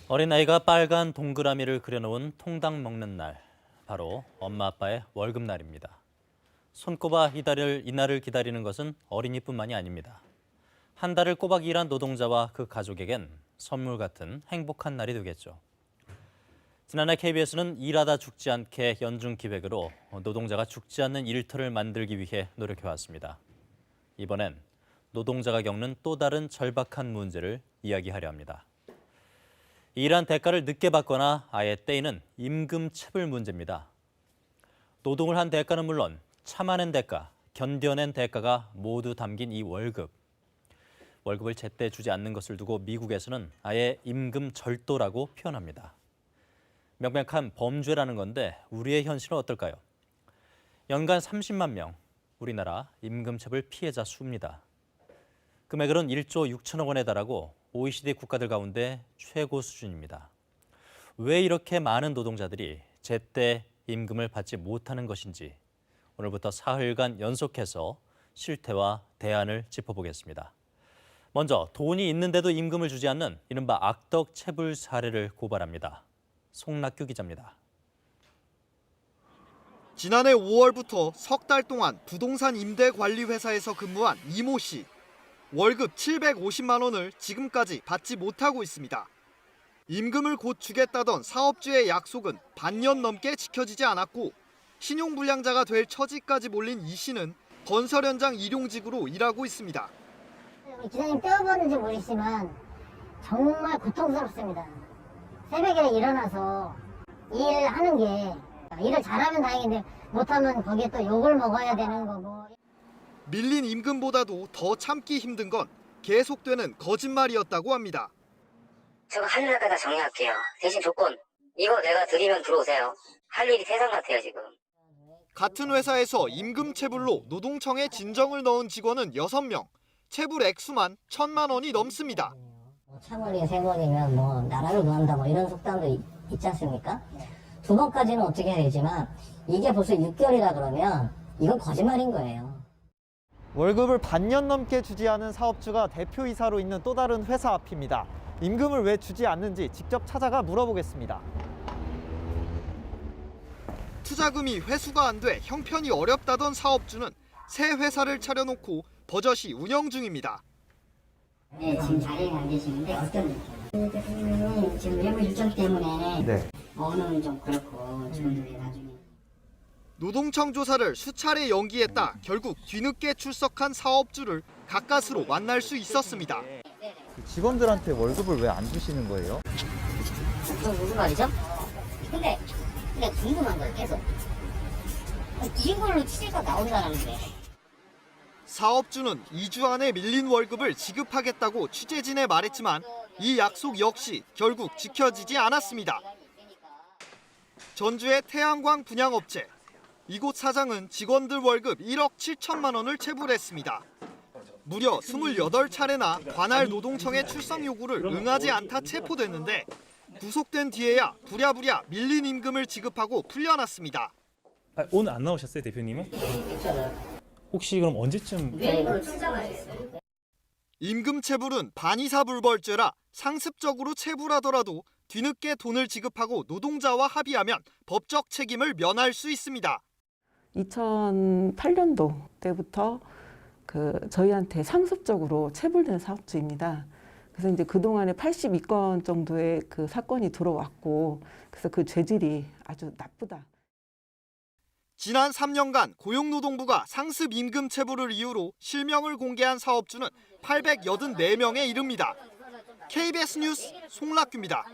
어린아이가 빨간 동그라미를 그려놓은 통닭 먹는 날, 바로 엄마 아빠의 월급날입니다. 손꼽아 이날을 기다리는 것은 어린이뿐만이 아닙니다. 한 달을 꼬박 일한 노동자와 그 가족에겐 선물 같은 행복한 날이 되겠죠. 지난해 KBS는 일하다 죽지 않게 연중 기획으로 노동자가 죽지 않는 일터를 만들기 위해 노력해왔습니다. 이번엔 노동자가 겪는 또 다른 절박한 문제를 이야기하려 합니다. 일한 대가를 늦게 받거나 아예 떼이는 임금체불 문제입니다. 노동을 한 대가는 물론 참아낸 대가, 견뎌낸 대가가 모두 담긴 이 월급. 월급을 제때 주지 않는 것을 두고 미국에서는 아예 임금 절도라고 표현합니다. 명백한 범죄라는 건데 우리의 현실은 어떨까요? 연간 30만 명, 우리나라 임금체불 피해자 수입니다. 금액은 1조 6천억 원에 달하고 OECD 국가들 가운데 최고 수준입니다. 왜 이렇게 많은 노동자들이 제때 임금을 받지 못하는 것인지 오늘부터 사흘간 연속해서 실태와 대안을 짚어보겠습니다. 먼저 돈이 있는데도 임금을 주지 않는 이른바 악덕 체불 사례를 고발합니다. 송낙규 기자입니다. 지난해 5월부터 석 달 동안 부동산 임대관리회사에서 근무한 이모 씨. 월급 750만 원을 지금까지 받지 못하고 있습니다. 임금을 곧 주겠다던 사업주의 약속은 반년 넘게 지켜지지 않았고 신용불량자가 될 처지까지 몰린 이 씨는 건설 현장 일용직으로 일하고 있습니다. 기사님 떼어봤는지 모르시지만 정말 고통스럽습니다. 새벽에 일어나서 일하는 게 일을 잘하면 다행인데 못하면 거기에 또 욕을 먹어야 되는 거고. 밀린 임금보다도 더 참기 힘든 건 계속되는 거짓말이었다고 합니다. 제가 할 날까지 다 정리할게요. 대신 조건, 이거 내가 드리면 들어오세요. 할 일이 세상 같아요, 지금. 같은 회사에서 임금 체불로 노동청에 진정을 넣은 직원은 6명. 체불 액수만 1,000만 원이 넘습니다. 차벌이 3번이면 뭐 나라를 구한다 뭐 이런 속담도 있지 않습니까? 2번까지는 어떻게 해야 되지만 이게 벌써 6개월이라 그러면 이건 거짓말인 거예요. 월급을 반년 넘게 주지 않은 사업주가 대표이사로 있는 또 다른 회사 앞입니다. 임금을 왜 주지 않는지 직접 찾아가 물어보겠습니다. 투자금이 회수가 안 돼 형편이 어렵다던 사업주는 새 회사를 차려놓고 버젓이 운영 중입니다. 네, 지금 자리에 안 계시는데 어떤 느낌? 대표님이 지금 외부 일정 때문에 오늘은 좀 그렇고 저희들이 나중에 노동청 조사를 수차례 연기했다 결국 뒤늦게 출석한 사업주를 가까스로 만날 수 있었습니다. 직원들한테 월급을 왜 안 주시는 거예요? 그건 무슨 말이죠? 근데 궁금한 거예요, 계속. 이걸로 취재가 나온다는데. 사업주는 2주 안에 밀린 월급을 지급하겠다고 취재진에 말했지만 이 약속 역시 결국 지켜지지 않았습니다. 전주의 태양광 분양업체. 이곳 사장은 직원들 월급 1억 7천만 원을 체불했습니다. 무려 28차례나 관할 노동청의 출석 요구를 응하지 않다 체포됐는데 구속된 뒤에야 부랴부랴 밀린 임금을 지급하고 풀려났습니다. 오늘 안 나오셨어요, 대표님은? 혹시 그럼 언제쯤? 임금 체불은 반의사불벌죄라 상습적으로 체불하더라도 뒤늦게 돈을 지급하고 노동자와 합의하면 법적 책임을 면할 수 있습니다. 2008년도 때부터 저희한테 상습적으로 체불된 사업주입니다. 그래서 이제 그동안에 82건 정도의 그 사건이 들어왔고, 그래서 그 죄질이 아주 나쁘다. 지난 3년간 고용노동부가 상습 임금 체불을 이유로 실명을 공개한 사업주는 884명에 이릅니다. KBS 뉴스 송낙규입니다.